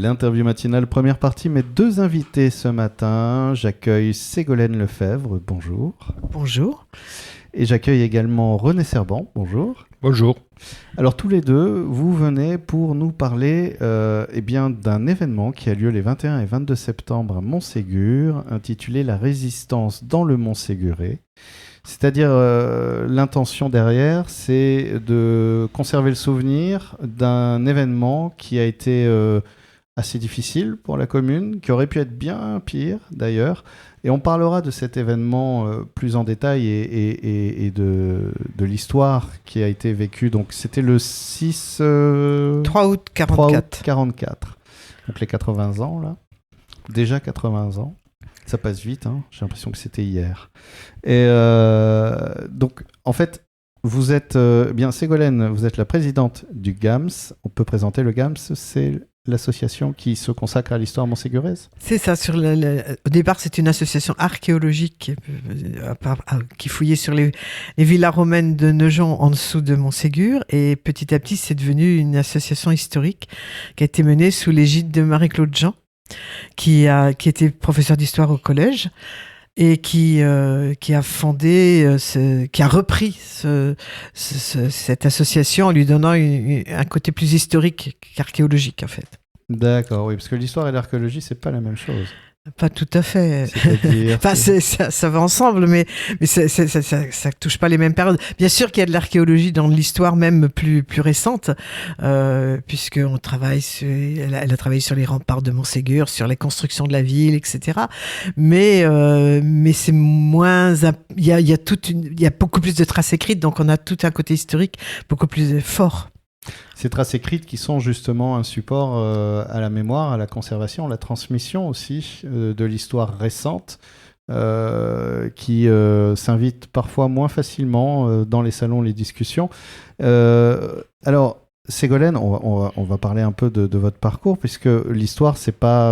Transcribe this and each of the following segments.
L'interview matinale, première partie, mes deux invités ce matin. J'accueille Ségolène Lefebvre, bonjour. Bonjour. Et j'accueille également René Serban, bonjour. Bonjour. Alors tous les deux, vous venez pour nous parler d'un événement qui a lieu les 21 et 22 septembre à Montségur, intitulé « La résistance dans le Montséguré ». C'est-à-dire, l'intention derrière, c'est de conserver le souvenir d'un événement qui a été assez difficile pour la commune, qui aurait pu être bien pire d'ailleurs. Et on parlera de cet événement plus en détail et de l'histoire qui a été vécue. Donc c'était le 3 août 44. 44. Donc les 80 ans, là. Déjà 80 ans. Ça passe vite, hein. J'ai l'impression que c'était hier. Et donc, en fait, vous êtes... Ségolène, vous êtes la présidente du GAMS. On peut présenter le GAMS, c'est l'association qui se consacre à l'histoire montséguraise. C'est ça. Au départ, c'est une association archéologique qui fouillait sur les villas romaines de Nogent en dessous de Montségur. Et petit à petit, c'est devenu une association historique qui a été menée sous l'égide de Marie-Claude Jean, qui était professeur d'histoire au collège et qui a fondé, qui a repris cette association en lui donnant un côté plus historique qu'archéologique en fait. D'accord, oui, parce que l'histoire et l'archéologie, c'est pas la même chose. Pas tout à fait. C'est-à-dire, ça va ensemble, mais ça touche pas les mêmes périodes. Bien sûr qu'il y a de l'archéologie dans l'histoire même plus récente, puisque elle a travaillé sur les remparts de Montségur, sur les constructions de la ville, etc. Mais c'est moins. Il y a beaucoup plus de traces écrites, donc on a tout un côté historique beaucoup plus fort. Ces traces écrites qui sont justement un support à la mémoire, à la conservation, à la transmission aussi de l'histoire récente qui s'invite parfois moins facilement dans les salons, les discussions. Alors, Ségolène, on va parler un peu de votre parcours, puisque l'histoire, c'est pas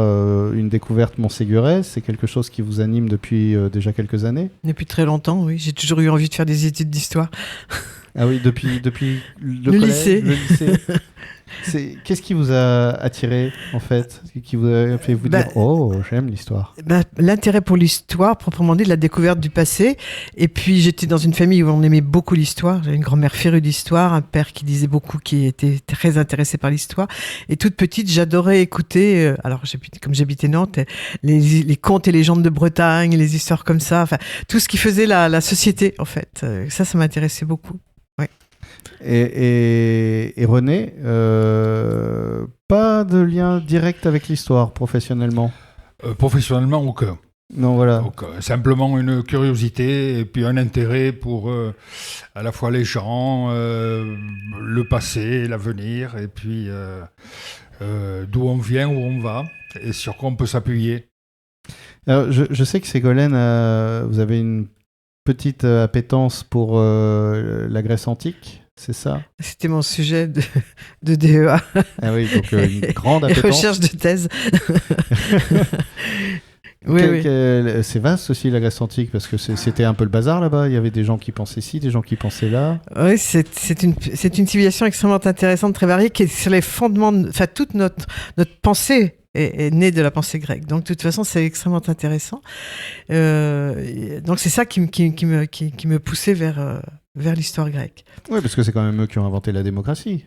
une découverte montséguraise, c'est quelque chose qui vous anime depuis déjà quelques années. Depuis très longtemps, oui. J'ai toujours eu envie de faire des études d'histoire. Ah oui, depuis le collège, lycée. Le lycée. Qu'est-ce qui vous a attiré, en fait, qui vous a fait vous dire « Oh, j'aime l'histoire ». L'intérêt pour l'histoire, proprement dit, de la découverte du passé. Et puis, j'étais dans une famille où on aimait beaucoup l'histoire. J'avais une grand-mère férue d'histoire, un père qui disait beaucoup, qui était très intéressé par l'histoire. Et toute petite, j'adorais écouter, comme j'habitais Nantes, les contes et légendes de Bretagne, les histoires comme ça. Enfin, tout ce qui faisait la société, en fait. Ça m'intéressait beaucoup. Ouais. Et René, pas de lien direct avec l'histoire professionnellement? Professionnellement, aucun. Non, voilà. Aucun. Simplement une curiosité et puis un intérêt pour à la fois les gens, le passé, l'avenir, et puis d'où on vient, où on va, et sur quoi on peut s'appuyer. Alors, je sais que Ségolène, vous avez une petite appétence pour la Grèce antique, c'est ça? C'était mon sujet de DEA. Ah oui, donc une grande appétence. Recherche de thèse. Oui. C'est vaste aussi la Grèce antique, parce que c'était un peu le bazar là-bas. Il y avait des gens qui pensaient ci, des gens qui pensaient là. Oui, c'est une civilisation extrêmement intéressante, très variée, qui est sur les fondements, toute notre pensée est née de la pensée grecque. Donc, de toute façon, c'est extrêmement intéressant. Donc, c'est ça qui me poussait vers l'histoire grecque. Oui, parce que c'est quand même eux qui ont inventé la démocratie.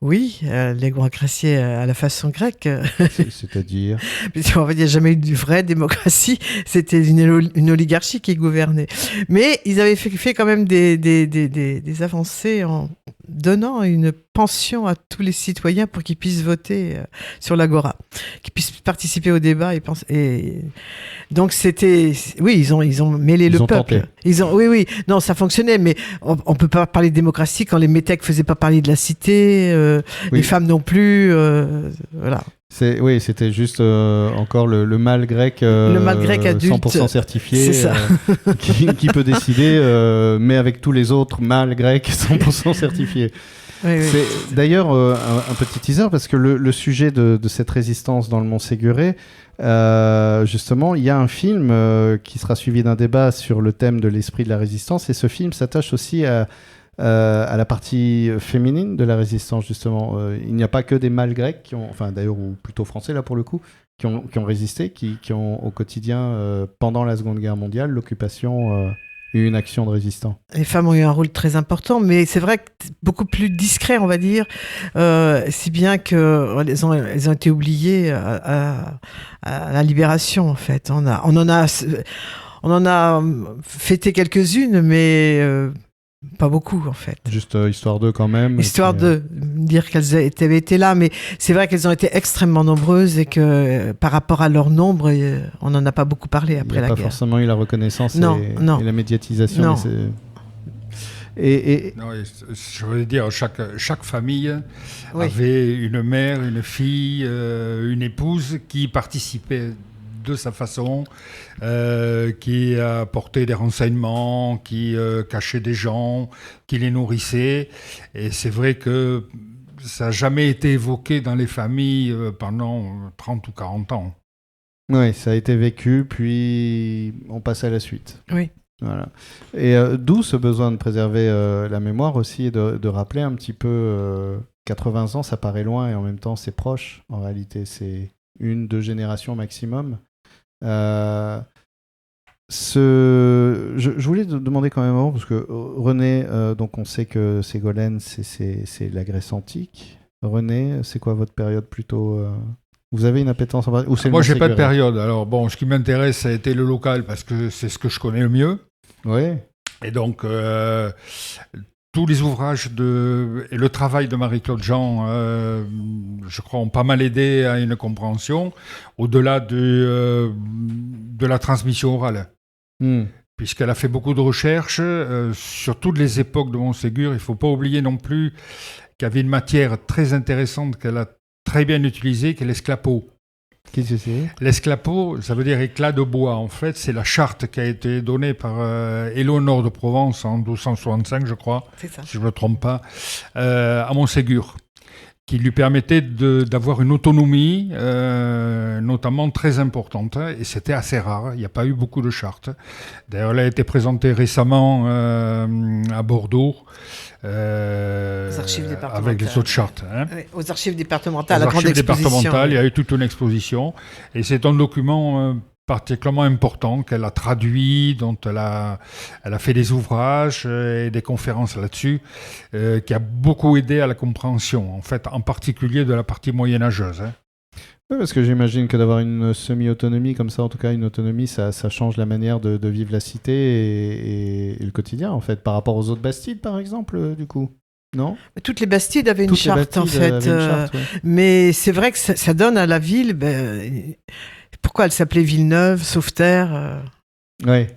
Oui, les démocratie à la façon grecque. C'est-à-dire En fait, il n'y a jamais eu de vraie démocratie. C'était une oligarchie qui gouvernait. Mais ils avaient fait quand même des avancées en donnant une pension à tous les citoyens pour qu'ils puissent voter sur l'Agora, qu'ils puissent participer au débat et donc c'était ils ont mêlé le peuple. Tenté. Non, ça fonctionnait, mais on peut pas parler de démocratie quand les métèques faisaient pas parler de la cité, les femmes non plus, voilà. C'était juste encore le mâle grec, le mâle grec adulte, 100% certifié, c'est ça. qui peut décider, mais avec tous les autres mâles grecs 100% certifiés. Oui. C'est d'ailleurs un petit teaser, parce que le sujet de cette résistance dans le Montséguré, justement, il y a un film qui sera suivi d'un débat sur le thème de l'esprit de la résistance, et ce film s'attache aussi à à la partie féminine de la résistance, justement. Il n'y a pas que des mâles grecs, enfin d'ailleurs, ou plutôt français là pour le coup, qui ont résisté, qui ont au quotidien, pendant la Seconde Guerre mondiale, l'occupation, eu une action de résistant. Les femmes ont eu un rôle très important, mais c'est vrai que beaucoup plus discret, on va dire, si bien qu'elles ont été oubliées à la libération, en fait. On en a fêté quelques-unes, mais pas beaucoup, en fait. Juste histoire d'eux quand même. Histoire de dire qu'elles avaient été là, mais c'est vrai qu'elles ont été extrêmement nombreuses et que par rapport à leur nombre, on n'en a pas beaucoup parlé après la guerre. Il n'y a pas forcément eu la reconnaissance et la médiatisation. Non. Non, je veux dire, chaque famille avait une mère, une fille, une épouse qui participait de sa façon, qui apportait des renseignements, qui cachait des gens, qui les nourrissait. Et c'est vrai que ça n'a jamais été évoqué dans les familles pendant 30 ou 40 ans. Oui, ça a été vécu, puis on passe à la suite. Oui. Voilà. Et d'où ce besoin de préserver la mémoire aussi, et de rappeler un petit peu 80 ans, ça paraît loin et en même temps c'est proche. En réalité, c'est 1-2 générations maximum. Je voulais te demander quand même avant, parce que René, donc on sait que Ségolène, c'est la Grèce antique. René, c'est quoi votre période plutôt Vous avez une appétence en particulier? Moi, j'ai pas de période. Alors bon, ce qui m'intéresse, ça a été le local, parce que c'est ce que je connais le mieux. Oui. Et donc, tous les ouvrages et le travail de Marie-Claude Jean, je crois, ont pas mal aidé à une compréhension, au-delà de la transmission orale. Puisqu'elle a fait beaucoup de recherches sur toutes les époques de Montségur. Il ne faut pas oublier non plus qu'il y avait une matière très intéressante qu'elle a très bien utilisée, qui est l'esclapeau. Qu'est-ce que c'est ? L'esclapeau, ça veut dire éclat de bois. En fait, c'est la charte qui a été donnée par Éléonore de Provence en 1265, je crois, si je ne me trompe pas, à Montségur, qui lui permettait d'avoir une autonomie, notamment très importante. Et c'était assez rare. Il n'y a pas eu beaucoup de chartes. D'ailleurs, elle a été présentée récemment à Bordeaux. Aux archives départementales. Avec les autres chartes. Hein. Oui, aux archives départementales, aux archives départementales, il y a eu toute une exposition. Et c'est un document particulièrement important qu'elle a traduit, dont elle a fait des ouvrages et des conférences là-dessus, qui a beaucoup aidé à la compréhension, en fait, en particulier de la partie moyenâgeuse. Hein. Oui, parce que j'imagine que d'avoir une semi-autonomie comme ça, en tout cas une autonomie, ça change la manière de vivre la cité et le quotidien, en fait, par rapport aux autres Bastides, par exemple, du coup. Non ? Toutes les Bastides avaient une charte, en fait. Mais c'est vrai que ça donne à la ville... pourquoi elle s'appelait Villeneuve, Sauveterre Oui.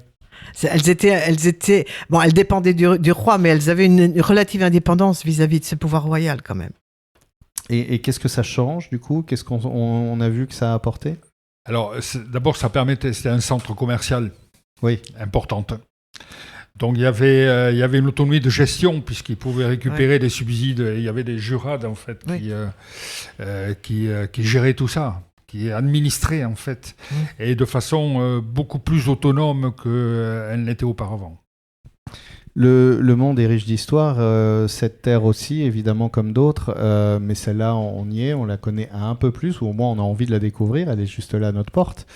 Elles étaient... Bon, elles dépendaient du roi, mais elles avaient une relative indépendance vis-à-vis de ce pouvoir royal, quand même. Et qu'est-ce que ça change, du coup ? Qu'est-ce qu'on a vu que ça a apporté ? Alors, d'abord, ça permettait... C'était un centre commercial importante. Donc il y avait une autonomie de gestion, puisqu'ils pouvaient récupérer des subsides. Il y avait des jurades, en fait, qui géraient tout ça, qui administraient, en fait, et de façon beaucoup plus autonome qu'elle n'était auparavant. Le monde est riche d'histoire, cette terre aussi, évidemment, comme d'autres, mais celle-là, on y est, on la connaît un peu plus, ou au moins on a envie de la découvrir, elle est juste là à notre porte.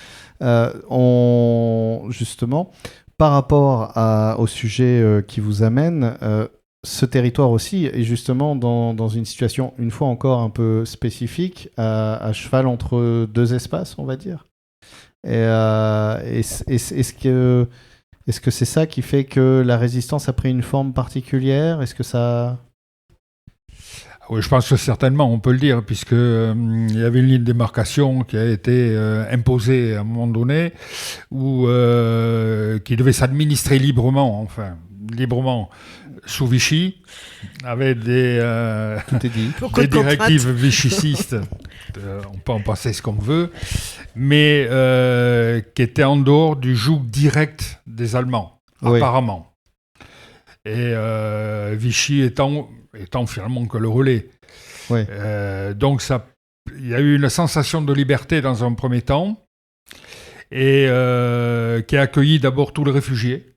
Justement, par rapport au sujet qui vous amène, ce territoire aussi est justement dans une situation, une fois encore, un peu spécifique, à cheval entre deux espaces, on va dire. Est-ce que c'est ça qui fait que la résistance a pris une forme particulière ? Est-ce que ça... Oui, je pense que certainement, on peut le dire, puisque il y avait une ligne de démarcation qui a été imposée à un moment donné, qui devait s'administrer librement sous Vichy, avec des directives vichycistes. On peut en penser ce qu'on veut, mais qui étaient en dehors du joug direct des Allemands, apparemment. Et Vichy étant finalement que le relais. Oui. Donc il y a eu une sensation de liberté dans un premier temps, et qui a accueilli d'abord tous les réfugiés,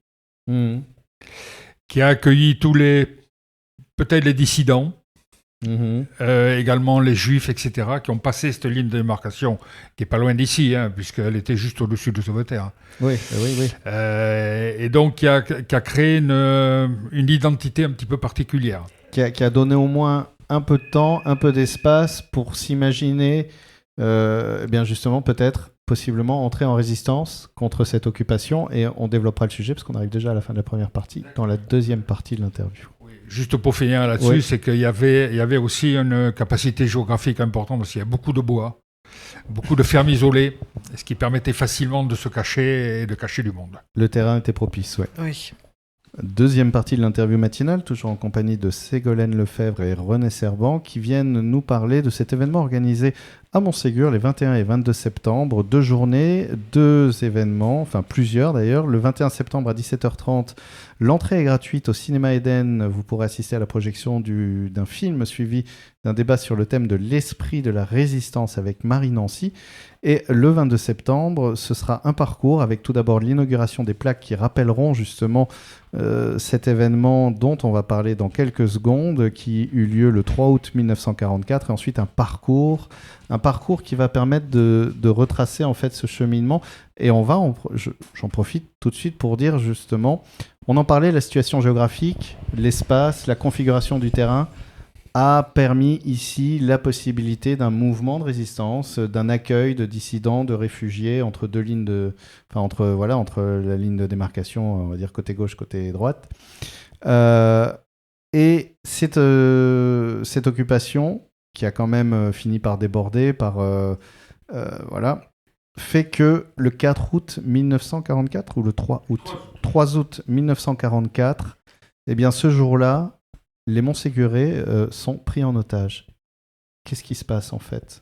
qui a accueilli tous les peut-être les dissidents, Mhm. également les juifs, etc., qui ont passé cette ligne de démarcation, qui n'est pas loin d'ici, puisqu'elle était juste au-dessus de Sauveterre. Oui, oui. Et donc, qui a créé une identité un petit peu particulière. Qui a donné au moins un peu de temps, un peu d'espace pour s'imaginer, eh bien justement, peut-être, possiblement, entrer en résistance contre cette occupation. Et on développera le sujet, parce qu'on arrive déjà à la fin de la première partie, dans la deuxième partie de l'interview. Juste pour finir là-dessus, Oui. c'est qu'il y avait aussi une capacité géographique importante, parce qu'il y a beaucoup de bois, beaucoup de fermes isolées, ce qui permettait facilement de se cacher et de cacher du monde. Le terrain était propice, ouais. Oui. Deuxième partie de l'interview matinale, toujours en compagnie de Ségolène Lefebvre et René Serban, qui viennent nous parler de cet événement organisé à Montségur les 21 et 22 septembre. 2 journées, 2 événements, enfin plusieurs d'ailleurs. Le 21 septembre à 17h30, l'entrée est gratuite au Cinéma Eden. Vous pourrez assister à la projection d'un film suivi d'un débat sur le thème de l'esprit de la résistance avec Marie Nancy. Et le 22 septembre, ce sera un parcours avec tout d'abord l'inauguration des plaques qui rappelleront justement cet événement dont on va parler dans quelques secondes, qui eut lieu le 3 août 1944, et ensuite un parcours qui va permettre de retracer en fait ce cheminement. Et j'en profite tout de suite pour dire justement, on en parlait, la situation géographique, l'espace, la configuration du terrain a permis ici la possibilité d'un mouvement de résistance, d'un accueil de dissidents, de réfugiés entre entre la ligne de démarcation, on va dire côté gauche, côté droite. Et cette occupation, qui a quand même fini par déborder, fait que le 4 août 1944, ou le 3 août 3 août 1944, eh bien ce jour-là, les Montségurais sont pris en otage. Qu'est-ce qui se passe en fait ?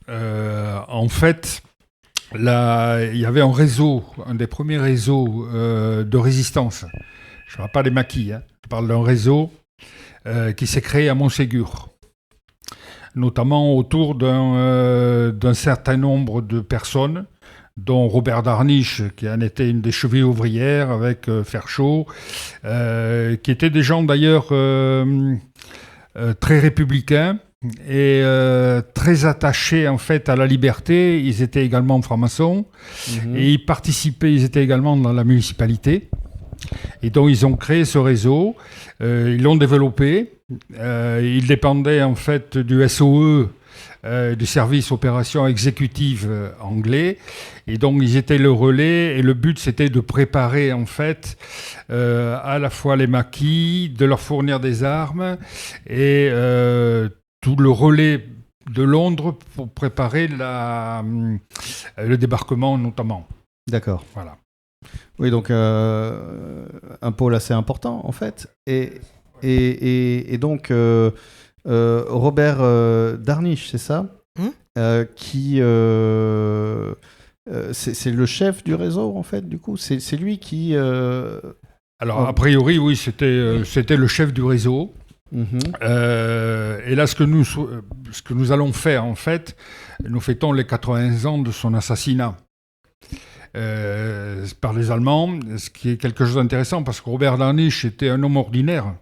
En fait, là, il y avait un des premiers réseaux de résistance. Je ne parle pas des maquis, je parle d'un réseau qui s'est créé à Montségur, notamment autour d'un certain nombre de personnes, dont Robert Darniche, qui en était une des chevilles ouvrières avec Ferchaud, qui étaient des gens d'ailleurs très républicains et très attachés en fait à la liberté. Ils étaient également francs-maçons et ils étaient également dans la municipalité. Et donc ils ont créé ce réseau, ils l'ont développé, ils dépendaient en fait du SOE, du service opération exécutive anglais, et donc ils étaient le relais, et le but c'était de préparer en fait à la fois les maquis, de leur fournir des armes et tout le relais de Londres pour préparer le débarquement notamment. D'accord. Voilà. Oui, donc un pôle assez important en fait, et donc Robert Darniche, c'est ça, qui c'est le chef du réseau en fait. Du coup, c'est lui qui. Alors a priori, oui, c'était le chef du réseau. Et là, ce que nous allons faire en fait, nous fêtons les 80 ans de son assassinat. Par les Allemands, ce qui est quelque chose d'intéressant parce que Robert Darniche était un homme ordinaire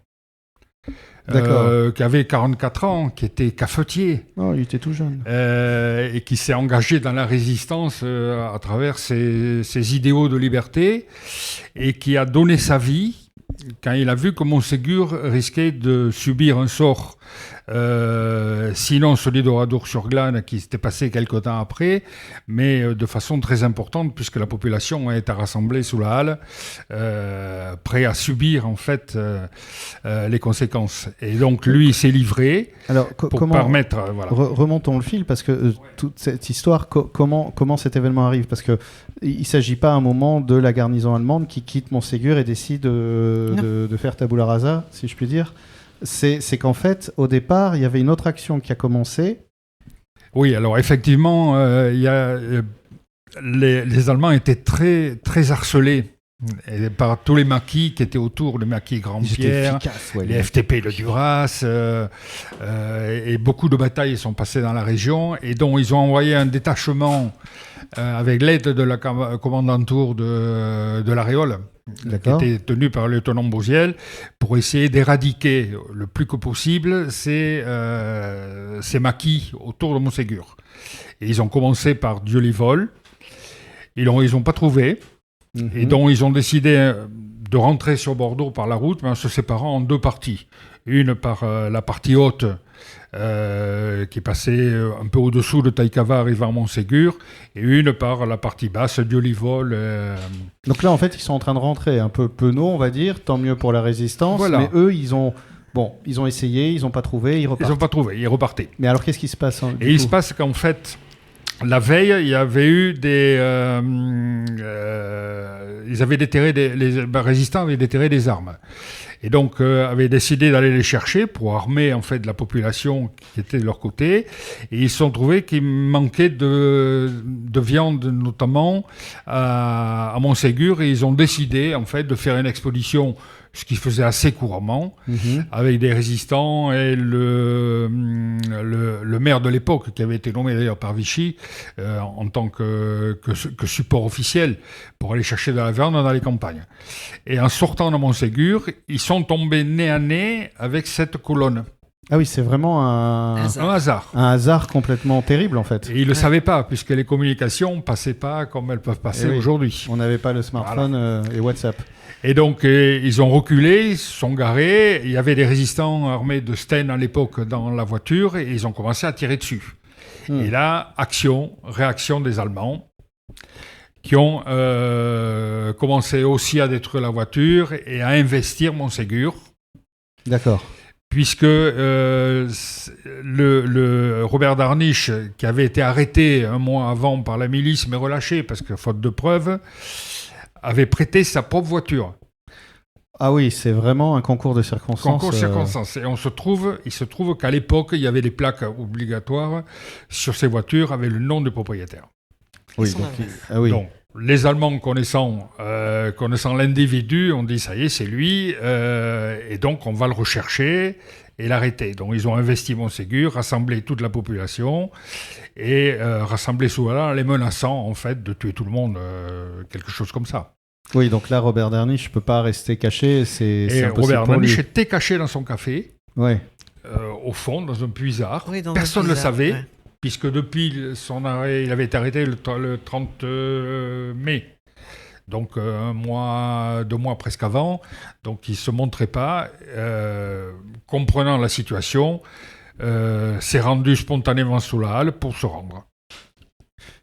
qui avait 44 ans, qui était cafetier. Oh, il était tout jeune. Et qui s'est engagé dans la résistance à travers ses idéaux de liberté et qui a donné sa vie quand il a vu que Montségur risquait de subir un sort, sinon celui d'Oradour-sur-Glane qui s'était passé quelque temps après, mais de façon très importante puisque la population a été rassemblée sous la halle, prêt à subir en fait les conséquences. Et donc lui, il s'est livré. Alors, pour permettre. Voilà. Remontons le fil parce que toute cette histoire, comment cet événement arrive ? Parce que il s'agit pas à un moment de la garnison allemande qui quitte Montségur et décide de faire tabula rasa, si je puis dire. C'est qu'en fait, au départ, il y avait une autre action qui a commencé. Oui, alors effectivement, les Allemands étaient très, très harcelés Et par tous les maquis qui étaient autour, les maquis Grand-Pierre, les FTP de Duras, et beaucoup de batailles sont passées dans la région, et dont ils ont envoyé un détachement avec l'aide de la commandanture de la Réole, qui était tenue par le lieutenant Bouziel, pour essayer d'éradiquer le plus que possible ces maquis autour de Montségur. Et ils ont commencé par Dieu-les-Vole, ils n'ont pas trouvé. Et donc, ils ont décidé de rentrer sur Bordeaux par la route, mais en se séparant en deux parties. Une par la partie haute, qui passait un peu au-dessous de Taïkava, arrivant à Montségur, et une par la partie basse, Dieu-les-Vole. Donc là, en fait, ils sont en train de rentrer un peu penaud, on va dire, tant mieux pour la résistance, voilà. Mais eux, ils ont essayé, ils n'ont pas trouvé, ils repartent. Ils n'ont pas trouvé, ils repartaient. Mais alors, qu'est-ce qui se passe il se passe qu'en fait... La veille, il y avait eu ils avaient déterré les résistants avaient déterré des armes. Et donc, avaient décidé d'aller les chercher pour armer, en fait, la population qui était de leur côté. Et ils se sont trouvés qu'il manquait de viande, notamment, à Montségur. Et ils ont décidé, en fait, de faire une expédition, ce qu'ils faisaient assez couramment, avec des résistants et le maire de l'époque, qui avait été nommé d'ailleurs par Vichy, en tant que support officiel, pour aller chercher de la viande dans les campagnes. Et en sortant de Montségur, ils sont tombés nez à nez avec cette colonne. Ah oui, c'est vraiment un hasard. Un hasard complètement terrible, en fait. Et ils ne le savaient pas, puisque les communications ne passaient pas comme elles peuvent passer aujourd'hui. On n'avait pas le smartphone et WhatsApp. Et donc, ils ont reculé, ils se sont garés. Il y avait des résistants armés de Sten à l'époque dans la voiture, et ils ont commencé à tirer dessus. Et là, réaction des Allemands, qui ont commencé aussi à détruire la voiture et à investir Montségur. D'accord. Puisque le Robert Darniche, qui avait été arrêté un mois avant par la milice, mais relâché parce que faute de preuves, avait prêté sa propre voiture. Ah oui, c'est vraiment un concours de circonstances. Concours de circonstances. Et il se trouve qu'à l'époque, il y avait des plaques obligatoires sur ces voitures avec le nom du propriétaire. Oui, donc, les Allemands connaissant l'individu, ont dit ça y est, c'est lui, et donc on va le rechercher et l'arrêter. Donc ils ont investi Montségur, rassemblé toute la population et rassemblé souvent les menaçant en fait de tuer tout le monde, quelque chose comme ça. Oui, donc là Robert Darniche ne peut pas rester caché, c'est impossible. Robert Darniche était caché dans son café, au fond, dans un puisard. Oui, personne ne le savait. Ouais. Puisque depuis son arrêt, il avait été arrêté le 30 mai, donc 2 mois presque avant, donc il ne se montrait pas, comprenant la situation, s'est rendu spontanément sous la halle pour se rendre.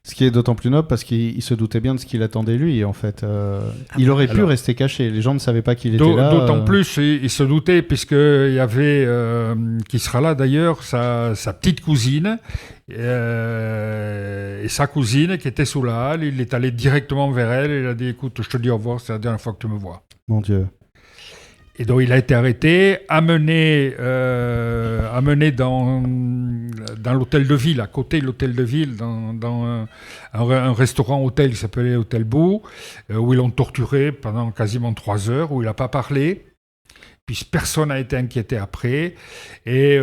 Ce qui est d'autant plus noble parce qu'il se doutait bien de ce qu'il attendait lui, en fait. Il aurait pu rester caché, les gens ne savaient pas qu'il était là. D'autant plus, il se doutait, puisqu'il y avait, qui sera là d'ailleurs, sa petite cousine, et sa cousine qui était sous la halle. Il est allé directement vers elle et il a dit « Écoute, je te dis au revoir, c'est la dernière fois que tu me vois. » Mon Dieu. Et donc il a été arrêté, amené dans l'hôtel de ville, à côté de l'hôtel de ville, dans un restaurant-hôtel qui s'appelait Hôtel Beau, où ils l'ont torturé pendant quasiment 3 heures, où il n'a pas parlé, puisque personne n'a été inquiété après. Et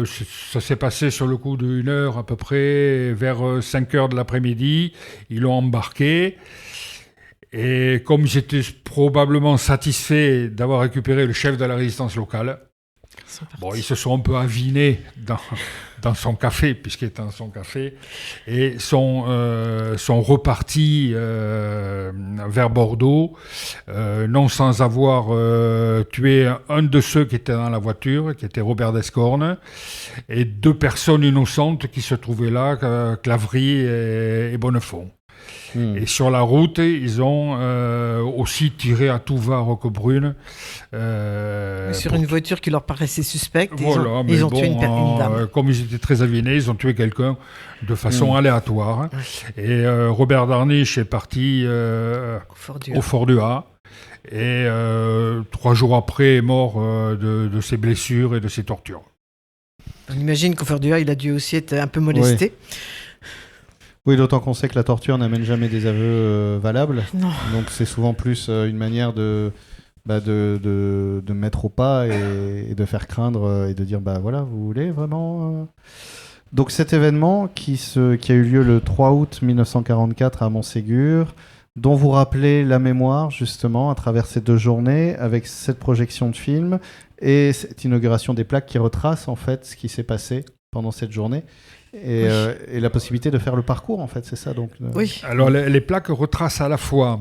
ça s'est passé sur le coup d'1 heure à peu près, vers 5 heures de l'après-midi. Ils l'ont embarqué. Et comme j'étais probablement satisfait d'avoir récupéré le chef de la résistance locale, ils se sont un peu avinés dans son café, puisqu'il était dans son café, et sont repartis vers Bordeaux, non sans avoir tué un de ceux qui étaient dans la voiture, qui était Robert Descornes, et 2 personnes innocentes qui se trouvaient là, Clavry et Bonnefond. Et sur la route, ils ont aussi tiré à tout va à Roquebrune. Sur une voiture qui leur paraissait suspecte, voilà, ils ont tué une dame. Comme ils étaient très avinés, ils ont tué quelqu'un de façon aléatoire. Et Robert Darniche est parti au Fort du Ha. Et 3 jours après, est mort de ses blessures et de ses tortures. On imagine qu'au Fort du Ha, il a dû aussi être un peu molesté. Oui, d'autant qu'on sait que la torture n'amène jamais des aveux valables. Non. Donc c'est souvent plus une manière de mettre au pas et de faire craindre et de dire voilà, vous voulez vraiment Donc cet événement qui a eu lieu le 3 août 1944 à Montségur, dont vous rappelez la mémoire justement à travers ces 2 journées avec cette projection de film et cette inauguration des plaques qui retrace en fait ce qui s'est passé pendant cette journée. Et la possibilité de faire le parcours, en fait, c'est ça donc. Oui. Alors les plaques retracent à la fois,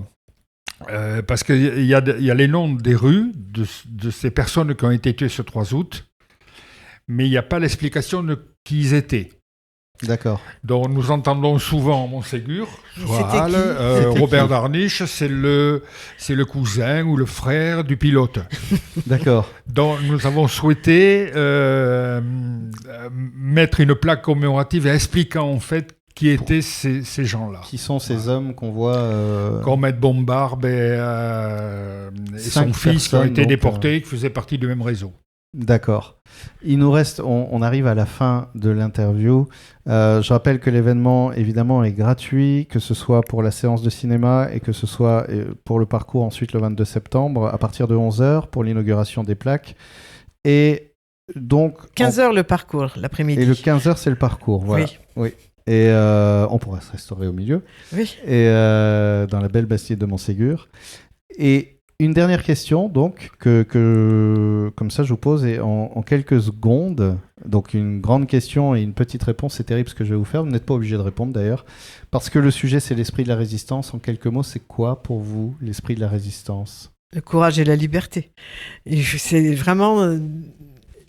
parce qu'il y a les noms des rues de ces personnes qui ont été tuées ce 3 août, mais il n'y a pas l'explication de qui ils étaient. D'accord. Donc nous entendons souvent Montségur, Soral, C'était Robert qui Darniche, c'est le cousin ou le frère du pilote. D'accord. Donc nous avons souhaité mettre une plaque commémorative expliquant en fait qui étaient ces gens-là. Qui sont ces hommes qu'on voit Comme Ed Bombarbe et son fils qui ont été déportés, qui faisaient partie du même réseau. D'accord. Il nous reste, on arrive à la fin de l'interview. Je rappelle que l'événement, évidemment, est gratuit, que ce soit pour la séance de cinéma et que ce soit pour le parcours ensuite le 22 septembre, à partir de 11h pour l'inauguration des plaques. Et donc... 15h le parcours, l'après-midi. Et le 15h, c'est le parcours, voilà. Oui. Et on pourra se restaurer au milieu. Oui. Et dans la belle Bastide de Montségur. Et une dernière question, donc, que comme ça je vous pose et en quelques secondes. Donc une grande question et une petite réponse, c'est terrible ce que je vais vous faire. Vous n'êtes pas obligé de répondre d'ailleurs. Parce que le sujet, c'est l'esprit de la résistance. En quelques mots, c'est quoi pour vous l'esprit de la résistance ? Le courage et la liberté. Et c'est vraiment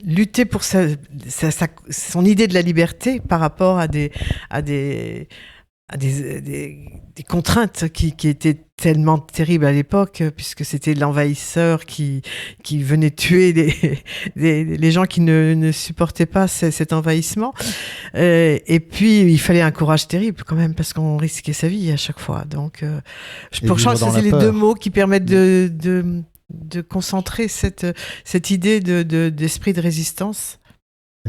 lutter pour son idée de la liberté par rapport à des contraintes qui étaient tellement terribles à l'époque, puisque c'était l'envahisseur qui venait tuer les gens qui ne supportaient pas cet envahissement. Et puis, il fallait un courage terrible quand même, parce qu'on risquait sa vie à chaque fois. Donc, je pense que c'est les 2 mots qui permettent de concentrer cette idée d'esprit de résistance.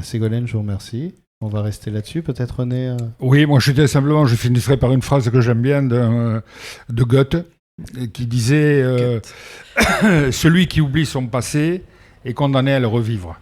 Ségolène, je vous remercie. On va rester là-dessus, peut-être René Oui, moi je finirai par une phrase que j'aime bien de Goethe, qui disait « Celui qui oublie son passé est condamné à le revivre ».